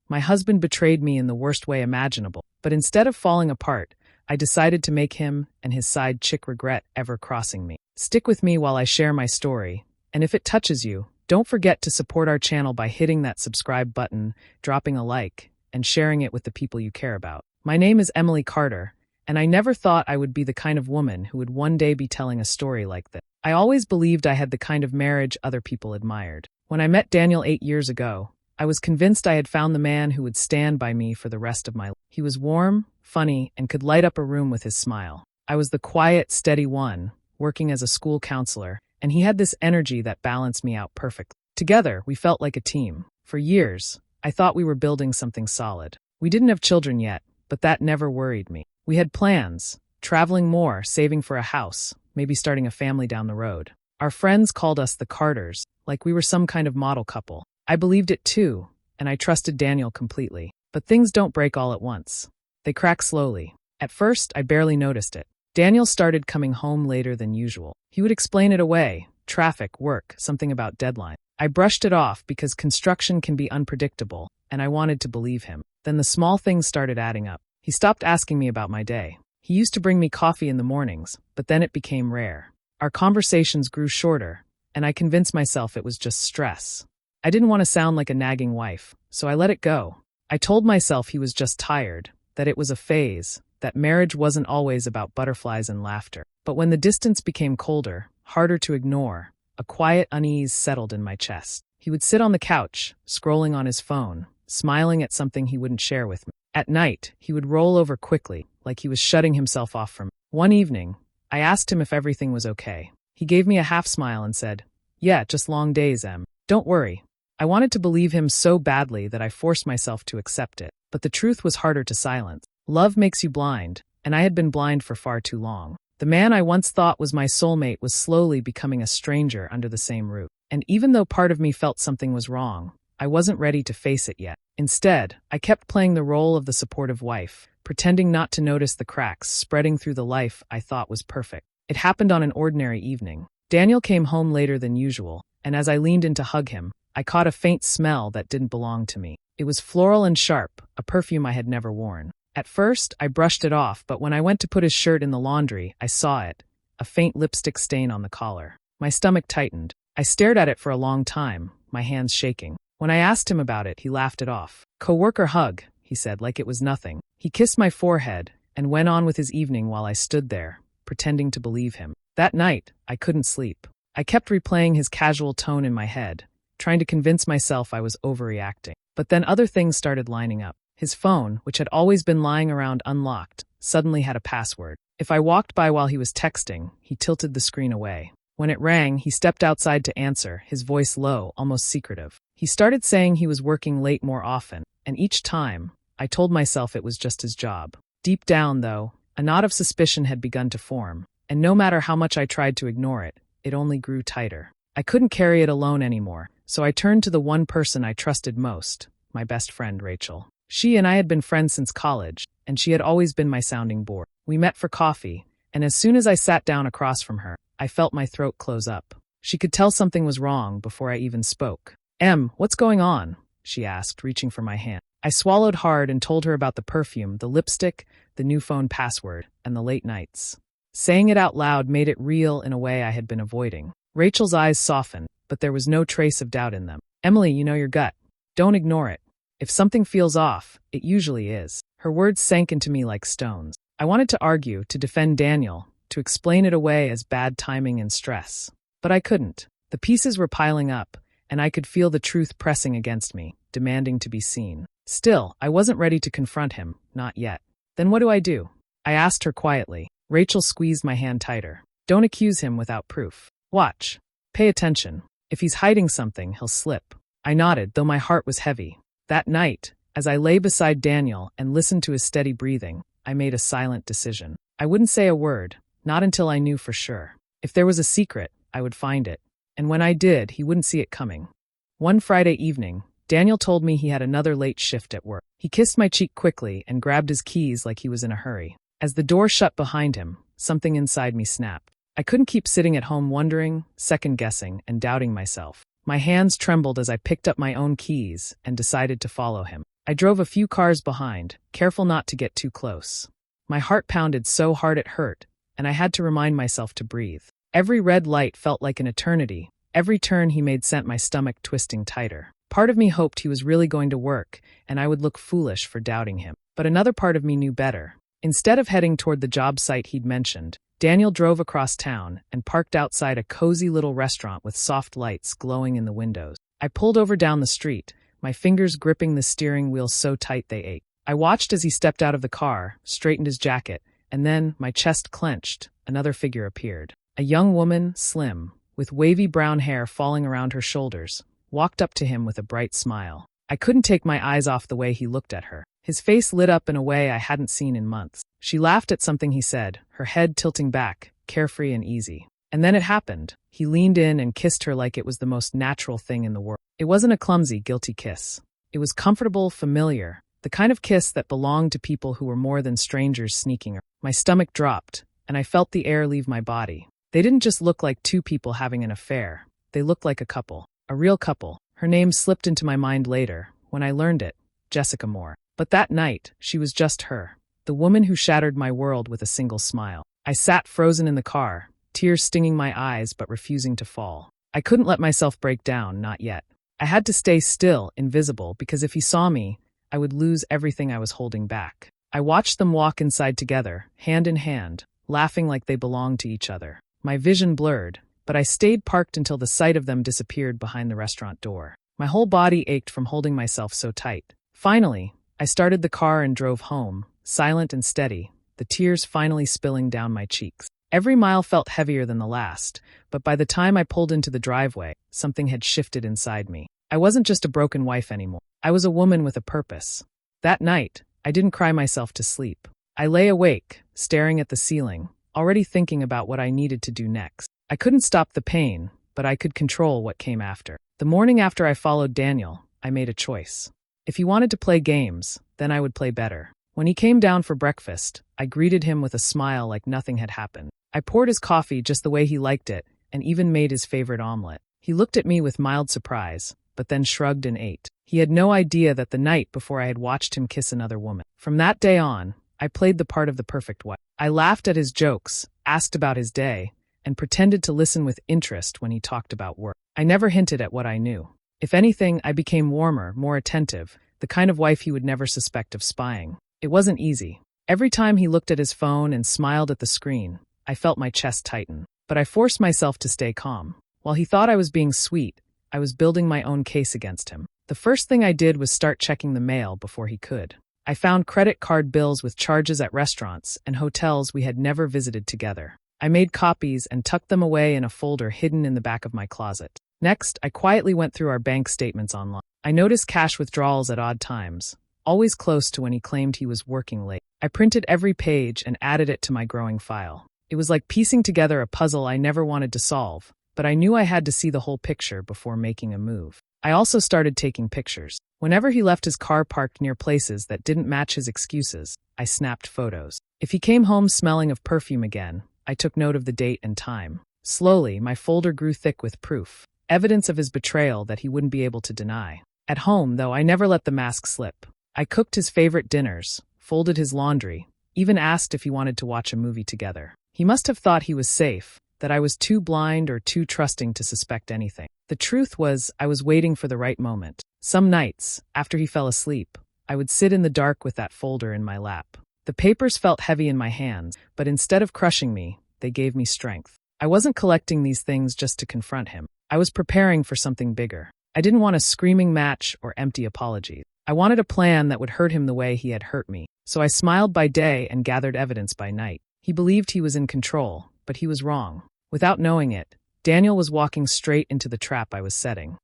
My husband betrayed me in the worst way imaginable. But instead of falling apart, I decided to make him and his side chick regret ever crossing me. Stick with me while I share my story, and if it touches you, don't forget to support our channel by hitting that subscribe button, dropping a like, and sharing it with the people you care about. My name is Emily Carter, and I never thought I would be the kind of woman who would one day be telling a story like this. I always believed I had the kind of marriage other people admired. When I met Daniel 8 years ago, I was convinced I had found the man who would stand by me for the rest of my life. He was warm, funny, and could light up a room with his smile. I was the quiet, steady one, working as a school counselor, and he had this energy that balanced me out perfectly. Together, we felt like a team. For years, I thought we were building something solid. We didn't have children yet, but that never worried me. We had plans, traveling more, saving for a house, maybe starting a family down the road. Our friends called us the Carters, like we were some kind of model couple. I believed it too, and I trusted Daniel completely. But things don't break all at once. They crack slowly. At first, I barely noticed it. Daniel started coming home later than usual. He would explain it away: traffic, work, something about deadline. I brushed it off because construction can be unpredictable, and I wanted to believe him. Then the small things started adding up. He stopped asking me about my day. He used to bring me coffee in the mornings, but then it became rare. Our conversations grew shorter, and I convinced myself it was just stress. I didn't want to sound like a nagging wife, so I let it go. I told myself he was just tired, that it was a phase, that marriage wasn't always about butterflies and laughter. But when the distance became colder, harder to ignore, a quiet unease settled in my chest. He would sit on the couch, scrolling on his phone, smiling at something he wouldn't share with me. At night, he would roll over quickly, like he was shutting himself off from me. One evening, I asked him if everything was okay. He gave me a half smile and said, "Yeah, just long days, Em. Don't worry." I wanted to believe him so badly that I forced myself to accept it. But the truth was harder to silence. Love makes you blind, and I had been blind for far too long. The man I once thought was my soulmate was slowly becoming a stranger under the same roof. And even though part of me felt something was wrong, I wasn't ready to face it yet. Instead, I kept playing the role of the supportive wife, pretending not to notice the cracks spreading through the life I thought was perfect. It happened on an ordinary evening. Daniel came home later than usual, and as I leaned in to hug him, I caught a faint smell that didn't belong to me. It was floral and sharp, a perfume I had never worn. At first, I brushed it off, but when I went to put his shirt in the laundry, I saw it, a faint lipstick stain on the collar. My stomach tightened. I stared at it for a long time, my hands shaking. When I asked him about it, he laughed it off. "Coworker hug," he said, like it was nothing. He kissed my forehead and went on with his evening while I stood there, pretending to believe him. That night, I couldn't sleep. I kept replaying his casual tone in my head, trying to convince myself I was overreacting. But then other things started lining up. His phone, which had always been lying around unlocked, suddenly had a password. If I walked by while he was texting, he tilted the screen away. When it rang, he stepped outside to answer, his voice low, almost secretive. He started saying he was working late more often, and each time, I told myself it was just his job. Deep down, though, a knot of suspicion had begun to form, and no matter how much I tried to ignore it, it only grew tighter. I couldn't carry it alone anymore, so I turned to the one person I trusted most, my best friend Rachel. She and I had been friends since college, and she had always been my sounding board. We met for coffee, and as soon as I sat down across from her, I felt my throat close up. She could tell something was wrong before I even spoke. "Em, what's going on?" she asked, reaching for my hand. I swallowed hard and told her about the perfume, the lipstick, the new phone password, and the late nights. Saying it out loud made it real in a way I had been avoiding. Rachel's eyes softened, but there was no trace of doubt in them. "Emily, you know your gut. Don't ignore it. If something feels off, it usually is." Her words sank into me like stones. I wanted to argue, to defend Daniel, to explain it away as bad timing and stress. But I couldn't. The pieces were piling up, and I could feel the truth pressing against me, demanding to be seen. Still, I wasn't ready to confront him, not yet. "Then what do I do?" I asked her quietly. Rachel squeezed my hand tighter. "Don't accuse him without proof. Watch. Pay attention. If he's hiding something, he'll slip." I nodded, though my heart was heavy. That night, as I lay beside Daniel and listened to his steady breathing, I made a silent decision. I wouldn't say a word, not until I knew for sure. If there was a secret, I would find it. And when I did, he wouldn't see it coming. One Friday evening, Daniel told me he had another late shift at work. He kissed my cheek quickly and grabbed his keys like he was in a hurry. As the door shut behind him, something inside me snapped. I couldn't keep sitting at home wondering, second-guessing, and doubting myself. My hands trembled as I picked up my own keys and decided to follow him. I drove a few cars behind, careful not to get too close. My heart pounded so hard it hurt, and I had to remind myself to breathe. Every red light felt like an eternity. Every turn he made sent my stomach twisting tighter. Part of me hoped he was really going to work, and I would look foolish for doubting him. But another part of me knew better. Instead of heading toward the job site he'd mentioned, Daniel drove across town and parked outside a cozy little restaurant with soft lights glowing in the windows. I pulled over down the street, my fingers gripping the steering wheel so tight they ached. I watched as he stepped out of the car, straightened his jacket, and then, my chest clenched, another figure appeared. A young woman, slim, with wavy brown hair falling around her shoulders, walked up to him with a bright smile. I couldn't take my eyes off the way he looked at her. His face lit up in a way I hadn't seen in months. She laughed at something he said, her head tilting back, carefree and easy. And then it happened. He leaned in and kissed her like it was the most natural thing in the world. It wasn't a clumsy, guilty kiss. It was comfortable, familiar, the kind of kiss that belonged to people who were more than strangers sneaking around. My stomach dropped, and I felt the air leave my body. They didn't just look like two people having an affair. They looked like a couple. A real couple. Her name slipped into my mind later, when I learned it, Jessica Moore. But that night, she was just her, the woman who shattered my world with a single smile. I sat frozen in the car, tears stinging my eyes but refusing to fall. I couldn't let myself break down, not yet. I had to stay still, invisible, because if he saw me, I would lose everything I was holding back. I watched them walk inside together, hand in hand, laughing like they belonged to each other. My vision blurred, but I stayed parked until the sight of them disappeared behind the restaurant door. My whole body ached from holding myself so tight. Finally, I started the car and drove home, silent and steady, the tears finally spilling down my cheeks. Every mile felt heavier than the last, but by the time I pulled into the driveway, something had shifted inside me. I wasn't just a broken wife anymore. I was a woman with a purpose. That night, I didn't cry myself to sleep. I lay awake, staring at the ceiling, already thinking about what I needed to do next. I couldn't stop the pain, but I could control what came after. The morning after I followed Daniel, I made a choice. If he wanted to play games, then I would play better. When he came down for breakfast, I greeted him with a smile like nothing had happened. I poured his coffee just the way he liked it, and even made his favorite omelet. He looked at me with mild surprise, but then shrugged and ate. He had no idea that the night before I had watched him kiss another woman. From that day on, I played the part of the perfect wife. I laughed at his jokes, asked about his day, and pretended to listen with interest when he talked about work. I never hinted at what I knew. If anything, I became warmer, more attentive, the kind of wife he would never suspect of spying. It wasn't easy. Every time he looked at his phone and smiled at the screen, I felt my chest tighten. But I forced myself to stay calm. While he thought I was being sweet, I was building my own case against him. The first thing I did was start checking the mail before he could. I found credit card bills with charges at restaurants and hotels we had never visited together. I made copies and tucked them away in a folder hidden in the back of my closet. Next, I quietly went through our bank statements online. I noticed cash withdrawals at odd times, always close to when he claimed he was working late. I printed every page and added it to my growing file. It was like piecing together a puzzle I never wanted to solve, but I knew I had to see the whole picture before making a move. I also started taking pictures. Whenever he left his car parked near places that didn't match his excuses, I snapped photos. If he came home smelling of perfume again, I took note of the date and time. Slowly, my folder grew thick with proof, evidence of his betrayal that he wouldn't be able to deny. At home, though, I never let the mask slip. I cooked his favorite dinners, folded his laundry, even asked if he wanted to watch a movie together. He must have thought he was safe, that I was too blind or too trusting to suspect anything. The truth was, I was waiting for the right moment. Some nights, after he fell asleep, I would sit in the dark with that folder in my lap. The papers felt heavy in my hands, but instead of crushing me, they gave me strength. I wasn't collecting these things just to confront him. I was preparing for something bigger. I didn't want a screaming match or empty apologies. I wanted a plan that would hurt him the way he had hurt me. So I smiled by day and gathered evidence by night. He believed he was in control, but he was wrong. Without knowing it, Daniel was walking straight into the trap I was setting.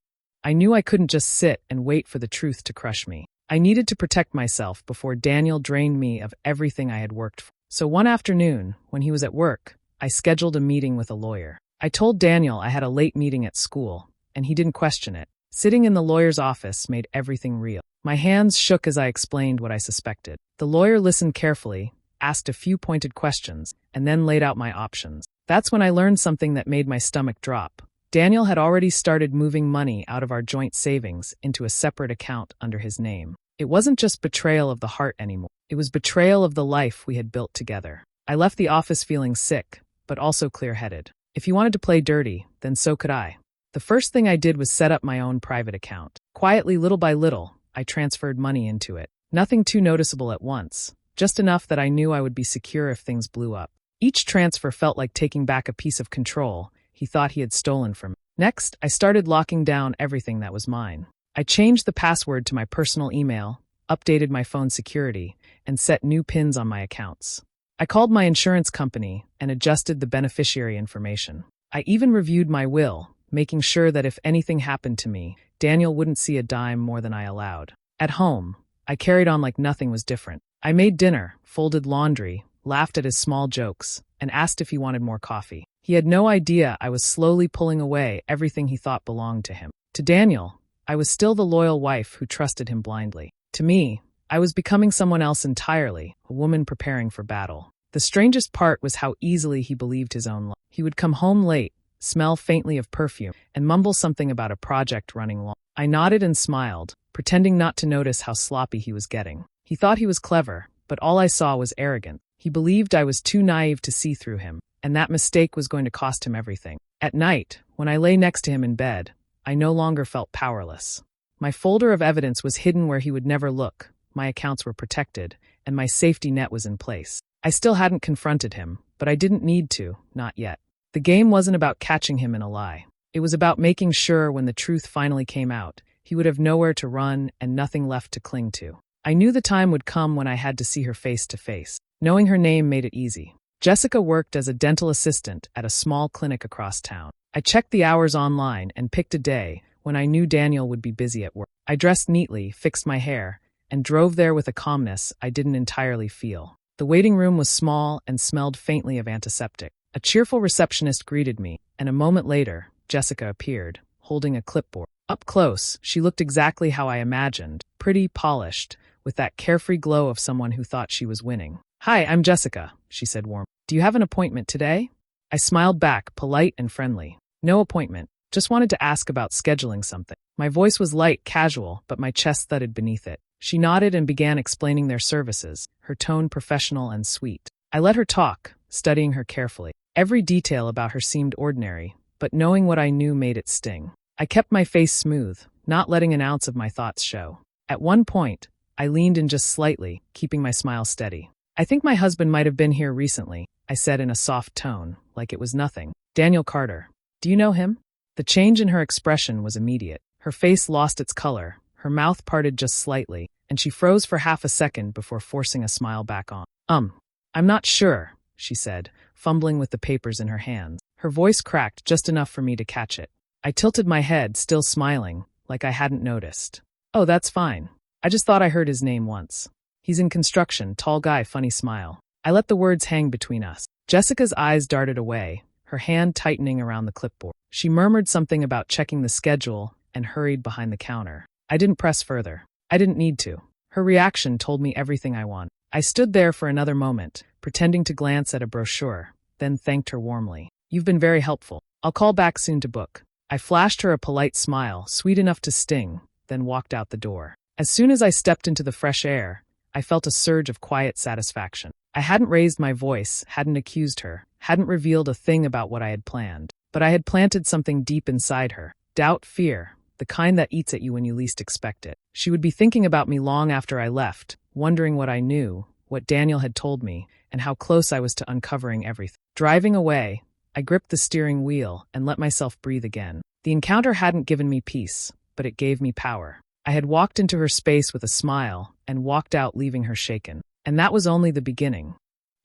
I knew I couldn't just sit and wait for the truth to crush me. I needed to protect myself before Daniel drained me of everything I had worked for. So one afternoon, when he was at work, I scheduled a meeting with a lawyer. I told Daniel I had a late meeting at school, and he didn't question it. Sitting in the lawyer's office made everything real. My hands shook as I explained what I suspected. The lawyer listened carefully, asked a few pointed questions, and then laid out my options. That's when I learned something that made my stomach drop. Daniel had already started moving money out of our joint savings into a separate account under his name. It wasn't just betrayal of the heart anymore. It was betrayal of the life we had built together. I left the office feeling sick, but also clear-headed. If he wanted to play dirty, then so could I. The first thing I did was set up my own private account. Quietly, little by little, I transferred money into it. Nothing too noticeable at once, just enough that I knew I would be secure if things blew up. Each transfer felt like taking back a piece of control he thought he had stolen from me. Next, I started locking down everything that was mine. I changed the password to my personal email, updated my phone security, and set new pins on my accounts. I called my insurance company and adjusted the beneficiary information. I even reviewed my will, making sure that if anything happened to me, Daniel wouldn't see a dime more than I allowed. At home, I carried on like nothing was different. I made dinner, folded laundry, laughed at his small jokes, and asked if he wanted more coffee. He had no idea I was slowly pulling away everything he thought belonged to him. To Daniel, I was still the loyal wife who trusted him blindly. To me, I was becoming someone else entirely, a woman preparing for battle. The strangest part was how easily he believed his own lie. He would come home late, smell faintly of perfume, and mumble something about a project running long. I nodded and smiled, pretending not to notice how sloppy he was getting. He thought he was clever, but all I saw was arrogance. He believed I was too naive to see through him, and that mistake was going to cost him everything. At night, when I lay next to him in bed, I no longer felt powerless. My folder of evidence was hidden where he would never look, my accounts were protected, and my safety net was in place. I still hadn't confronted him, but I didn't need to, not yet. The game wasn't about catching him in a lie. It was about making sure when the truth finally came out, he would have nowhere to run and nothing left to cling to. I knew the time would come when I had to see her face to face. Knowing her name made it easy. Jessica worked as a dental assistant at a small clinic across town. I checked the hours online and picked a day when I knew Daniel would be busy at work. I dressed neatly, fixed my hair, and drove there with a calmness I didn't entirely feel. The waiting room was small and smelled faintly of antiseptic. A cheerful receptionist greeted me, and a moment later, Jessica appeared, holding a clipboard. Up close, she looked exactly how I imagined, pretty, polished, with that carefree glow of someone who thought she was winning. "Hi, I'm Jessica," she said warmly. "Do you have an appointment today?" I smiled back, polite and friendly. "No appointment. Just wanted to ask about scheduling something." My voice was light, casual, but my chest thudded beneath it. She nodded and began explaining their services, her tone professional and sweet. I let her talk, studying her carefully. Every detail about her seemed ordinary, but knowing what I knew made it sting. I kept my face smooth, not letting an ounce of my thoughts show. At one point, I leaned in just slightly, keeping my smile steady. "I think my husband might have been here recently," I said in a soft tone, like it was nothing. "Daniel Carter. Do you know him?" The change in her expression was immediate. Her face lost its color, her mouth parted just slightly, and she froze for half a second before forcing a smile back on. I'm not sure," she said, fumbling with the papers in her hands. Her voice cracked just enough for me to catch it. I tilted my head, still smiling, like I hadn't noticed. "Oh, that's fine. I just thought I heard his name once. He's in construction, tall guy, funny smile." I let the words hang between us. Jessica's eyes darted away, her hand tightening around the clipboard. She murmured something about checking the schedule and hurried behind the counter. I didn't press further. I didn't need to. Her reaction told me everything I wanted. I stood there for another moment, pretending to glance at a brochure, then thanked her warmly. "You've been very helpful. I'll call back soon to book." I flashed her a polite smile, sweet enough to sting, then walked out the door. As soon as I stepped into the fresh air, I felt a surge of quiet satisfaction. I hadn't raised my voice, hadn't accused her, hadn't revealed a thing about what I had planned. But I had planted something deep inside her. Doubt, fear, the kind that eats at you when you least expect it. She would be thinking about me long after I left, wondering what I knew, what Daniel had told me, and how close I was to uncovering everything. Driving away, I gripped the steering wheel and let myself breathe again. The encounter hadn't given me peace, but it gave me power. I had walked into her space with a smile and walked out leaving her shaken. And that was only the beginning.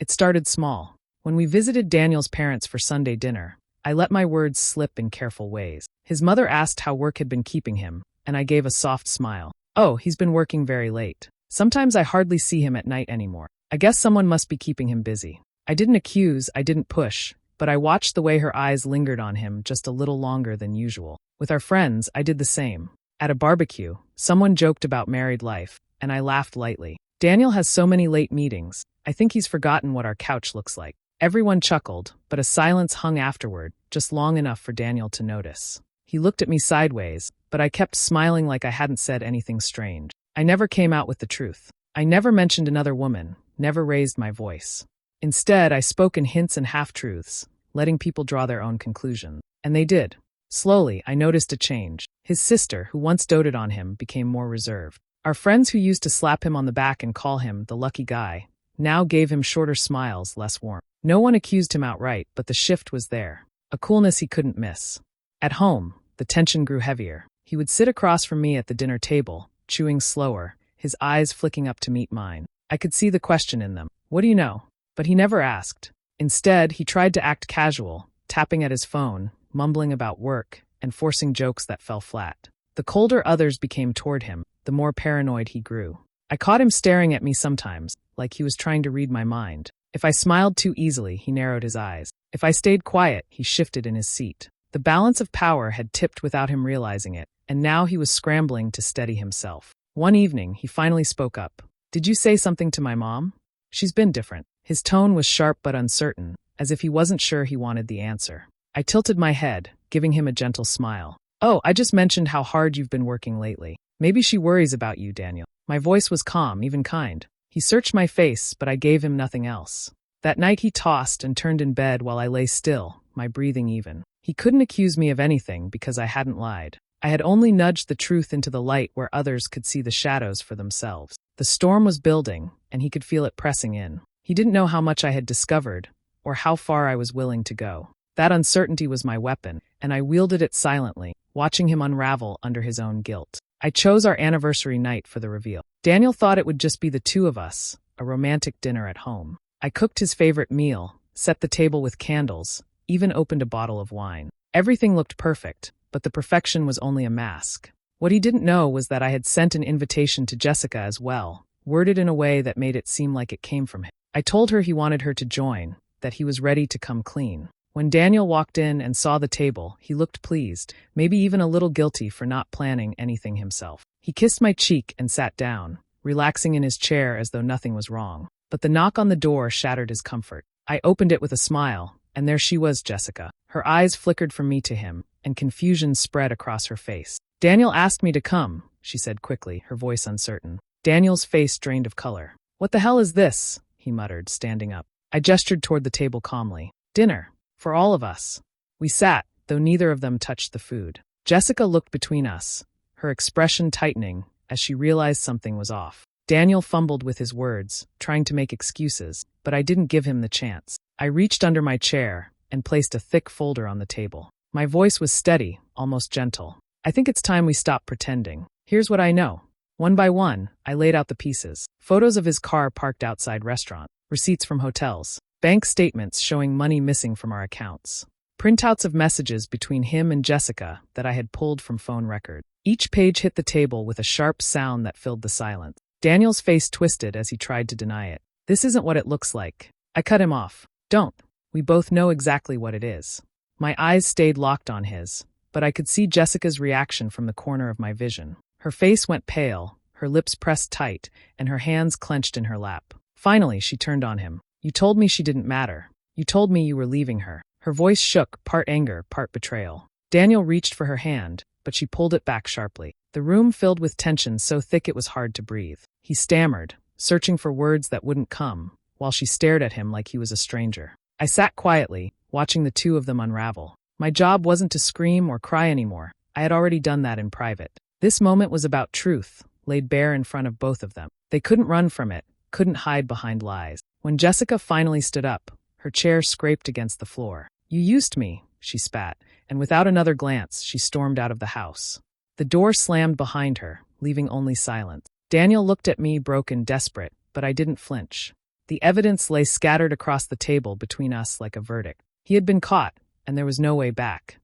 It started small. When we visited Daniel's parents for Sunday dinner, I let my words slip in careful ways. His mother asked how work had been keeping him, and I gave a soft smile. "Oh, he's been working very late. Sometimes I hardly see him at night anymore. I guess someone must be keeping him busy." I didn't accuse, I didn't push, but I watched the way her eyes lingered on him just a little longer than usual. With our friends, I did the same. At a barbecue, someone joked about married life, and I laughed lightly. "Daniel has so many late meetings. I think he's forgotten what our couch looks like." Everyone chuckled, but a silence hung afterward, just long enough for Daniel to notice. He looked at me sideways, but I kept smiling like I hadn't said anything strange. I never came out with the truth. I never mentioned another woman, never raised my voice. Instead, I spoke in hints and half-truths, letting people draw their own conclusions. And they did. Slowly, I noticed a change. His sister, who once doted on him, became more reserved. Our friends who used to slap him on the back and call him the lucky guy now gave him shorter smiles, less warm. No one accused him outright, but the shift was there. A coolness he couldn't miss. At home, the tension grew heavier. He would sit across from me at the dinner table, chewing slower, his eyes flicking up to meet mine. I could see the question in them. What do you know? But he never asked. Instead, he tried to act casual, tapping at his phone, mumbling about work, and forcing jokes that fell flat. The colder others became toward him, the more paranoid he grew. I caught him staring at me sometimes, like he was trying to read my mind. If I smiled too easily, he narrowed his eyes. If I stayed quiet, he shifted in his seat. The balance of power had tipped without him realizing it, and now he was scrambling to steady himself. One evening, he finally spoke up. "Did you say something to my mom? She's been different." His tone was sharp but uncertain, as if he wasn't sure he wanted the answer. I tilted my head, giving him a gentle smile. "Oh, I just mentioned how hard you've been working lately. Maybe she worries about you, Daniel." My voice was calm, even kind. He searched my face, but I gave him nothing else. That night he tossed and turned in bed while I lay still, my breathing even. He couldn't accuse me of anything because I hadn't lied. I had only nudged the truth into the light where others could see the shadows for themselves. The storm was building, and he could feel it pressing in. He didn't know how much I had discovered, or how far I was willing to go. That uncertainty was my weapon, and I wielded it silently, watching him unravel under his own guilt. I chose our anniversary night for the reveal. Daniel thought it would just be the two of us, a romantic dinner at home. I cooked his favorite meal, set the table with candles, even opened a bottle of wine. Everything looked perfect, but the perfection was only a mask. What he didn't know was that I had sent an invitation to Jessica as well, worded in a way that made it seem like it came from him. I told her he wanted her to join, that he was ready to come clean. When Daniel walked in and saw the table, he looked pleased, maybe even a little guilty for not planning anything himself. He kissed my cheek and sat down, relaxing in his chair as though nothing was wrong. But the knock on the door shattered his comfort. I opened it with a smile, and there she was, Jessica. Her eyes flickered from me to him, and confusion spread across her face. "Daniel asked me to come," she said quickly, her voice uncertain. Daniel's face drained of color. "What the hell is this?" he muttered, standing up. I gestured toward the table calmly. "Dinner. For all of us." We sat, though neither of them touched the food. Jessica looked between us, her expression tightening as she realized something was off. Daniel fumbled with his words, trying to make excuses, but I didn't give him the chance. I reached under my chair and placed a thick folder on the table. My voice was steady, almost gentle. "I think it's time we stop pretending. Here's what I know." One by one, I laid out the pieces. Photos of his car parked outside restaurant, receipts from hotels, bank statements showing money missing from our accounts, printouts of messages between him and Jessica that I had pulled from phone record. Each page hit the table with a sharp sound that filled the silence. Daniel's face twisted as he tried to deny it. "This isn't what it looks like." I cut him off. "Don't. We both know exactly what it is." My eyes stayed locked on his, but I could see Jessica's reaction from the corner of my vision. Her face went pale, her lips pressed tight, and her hands clenched in her lap. Finally, she turned on him. "You told me she didn't matter. You told me you were leaving her." Her voice shook, part anger, part betrayal. Daniel reached for her hand, but she pulled it back sharply. The room filled with tension so thick it was hard to breathe. He stammered, searching for words that wouldn't come, while she stared at him like he was a stranger. I sat quietly, watching the two of them unravel. My job wasn't to scream or cry anymore. I had already done that in private. This moment was about truth, laid bare in front of both of them. They couldn't run from it, couldn't hide behind lies. When Jessica finally stood up, her chair scraped against the floor. "You used me," she spat, and without another glance, she stormed out of the house. The door slammed behind her, leaving only silence. Daniel looked at me, broken, desperate, but I didn't flinch. The evidence lay scattered across the table between us like a verdict. He had been caught, and there was no way back.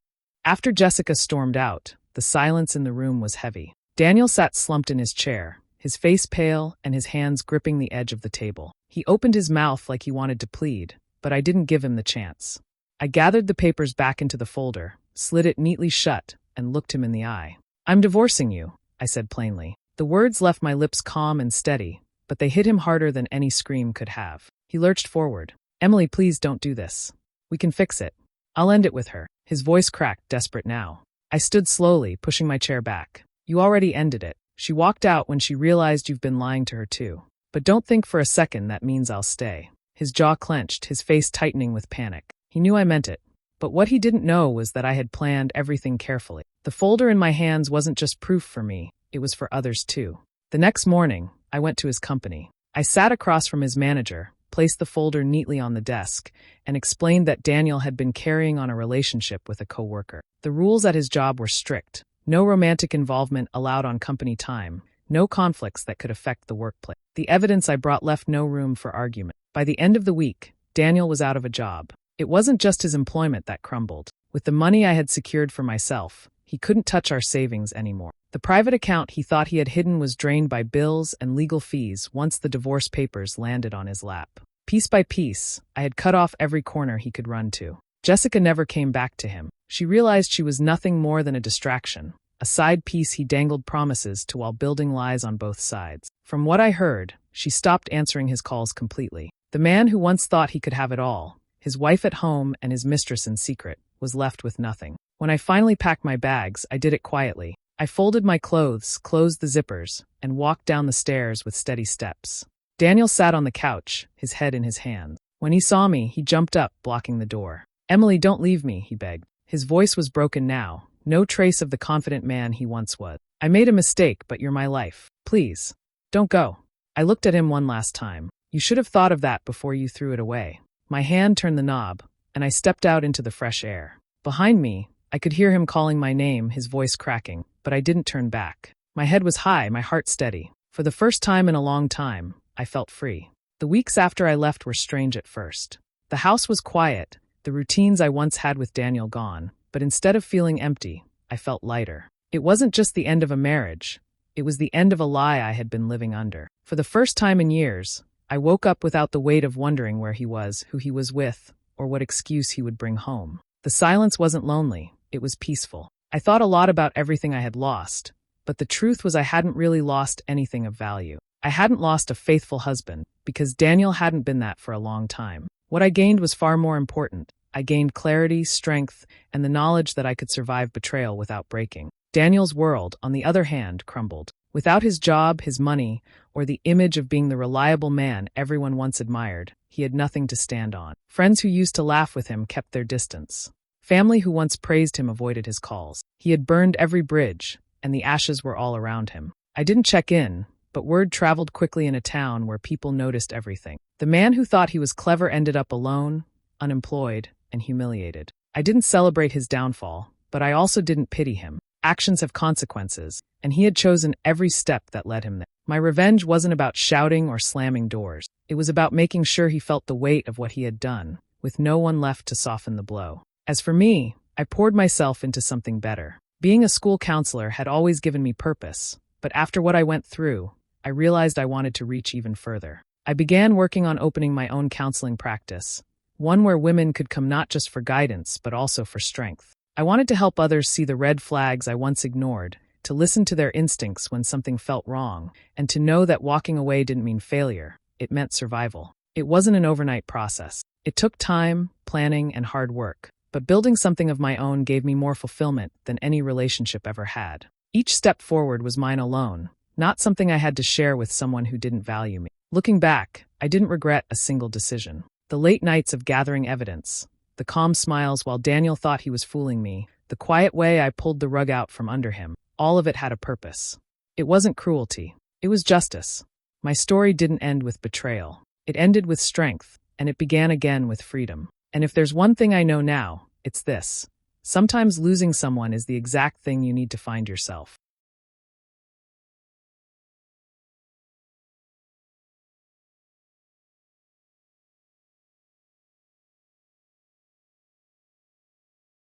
After Jessica stormed out, the silence in the room was heavy. Daniel sat slumped in his chair, his face pale and his hands gripping the edge of the table. He opened his mouth like he wanted to plead, but I didn't give him the chance. I gathered the papers back into the folder, slid it neatly shut, and looked him in the eye. "I'm divorcing you," I said plainly. The words left my lips calm and steady, but they hit him harder than any scream could have. He lurched forward. "Emily, please don't do this. We can fix it. I'll end it with her." His voice cracked, desperate now. I stood slowly, pushing my chair back. "You already ended it. She walked out when she realized you've been lying to her too. But don't think for a second that means I'll stay. His jaw clenched, his face tightening with panic. He knew I meant it. But what he didn't know was that I had planned everything carefully. The folder in my hands wasn't just proof for me, it was for others too. The next morning, I went to his company. I sat across from his manager, placed the folder neatly on the desk, and explained that Daniel had been carrying on a relationship with a coworker. The rules at his job were strict. No romantic involvement allowed on company time. No conflicts that could affect the workplace. The evidence I brought left no room for argument. By the end of the week, Daniel was out of a job. It wasn't just his employment that crumbled. With the money I had secured for myself, he couldn't touch our savings anymore. The private account he thought he had hidden was drained by bills and legal fees once the divorce papers landed on his lap. Piece by piece, I had cut off every corner he could run to. Jessica never came back to him. She realized she was nothing more than a distraction, a side piece he dangled promises to while building lies on both sides. From what I heard, she stopped answering his calls completely. The man who once thought he could have it all, his wife at home and his mistress in secret, was left with nothing. When I finally packed my bags, I did it quietly. I folded my clothes, closed the zippers, and walked down the stairs with steady steps. Daniel sat on the couch, his head in his hands. When he saw me, he jumped up, blocking the door. "Emily, don't leave me," he begged. His voice was broken now, no trace of the confident man he once was. "I made a mistake, but you're my life. Please, don't go." I looked at him one last time. "You should have thought of that before you threw it away." My hand turned the knob, and I stepped out into the fresh air. Behind me, I could hear him calling my name, his voice cracking, but I didn't turn back. My head was high, my heart steady. For the first time in a long time, I felt free. The weeks after I left were strange at first. The house was quiet, the routines I once had with Daniel gone, but instead of feeling empty, I felt lighter. It wasn't just the end of a marriage, it was the end of a lie I had been living under. For the first time in years, I woke up without the weight of wondering where he was, who he was with, or what excuse he would bring home. The silence wasn't lonely, it was peaceful. I thought a lot about everything I had lost, but the truth was I hadn't really lost anything of value. I hadn't lost a faithful husband, because Daniel hadn't been that for a long time. What I gained was far more important. I gained clarity, strength, and the knowledge that I could survive betrayal without breaking. Daniel's world, on the other hand, crumbled. Without his job, his money, or the image of being the reliable man everyone once admired, he had nothing to stand on. Friends who used to laugh with him kept their distance. Family who once praised him avoided his calls. He had burned every bridge, and the ashes were all around him. I didn't check in, but word traveled quickly in a town where people noticed everything. The man who thought he was clever ended up alone, unemployed, and humiliated. I didn't celebrate his downfall, but I also didn't pity him. Actions have consequences, and he had chosen every step that led him there. My revenge wasn't about shouting or slamming doors. It was about making sure he felt the weight of what he had done, with no one left to soften the blow. As for me, I poured myself into something better. Being a school counselor had always given me purpose, but after what I went through, I realized I wanted to reach even further. I began working on opening my own counseling practice, one where women could come not just for guidance, but also for strength. I wanted to help others see the red flags I once ignored, to listen to their instincts when something felt wrong, and to know that walking away didn't mean failure, it meant survival. It wasn't an overnight process. It took time, planning, and hard work, but building something of my own gave me more fulfillment than any relationship ever had. Each step forward was mine alone, not something I had to share with someone who didn't value me. Looking back, I didn't regret a single decision. The late nights of gathering evidence, the calm smiles while Daniel thought he was fooling me, the quiet way I pulled the rug out from under him, all of it had a purpose. It wasn't cruelty, it was justice. My story didn't end with betrayal. It ended with strength, and it began again with freedom. And if there's one thing I know now, it's this. Sometimes losing someone is the exact thing you need to find yourself.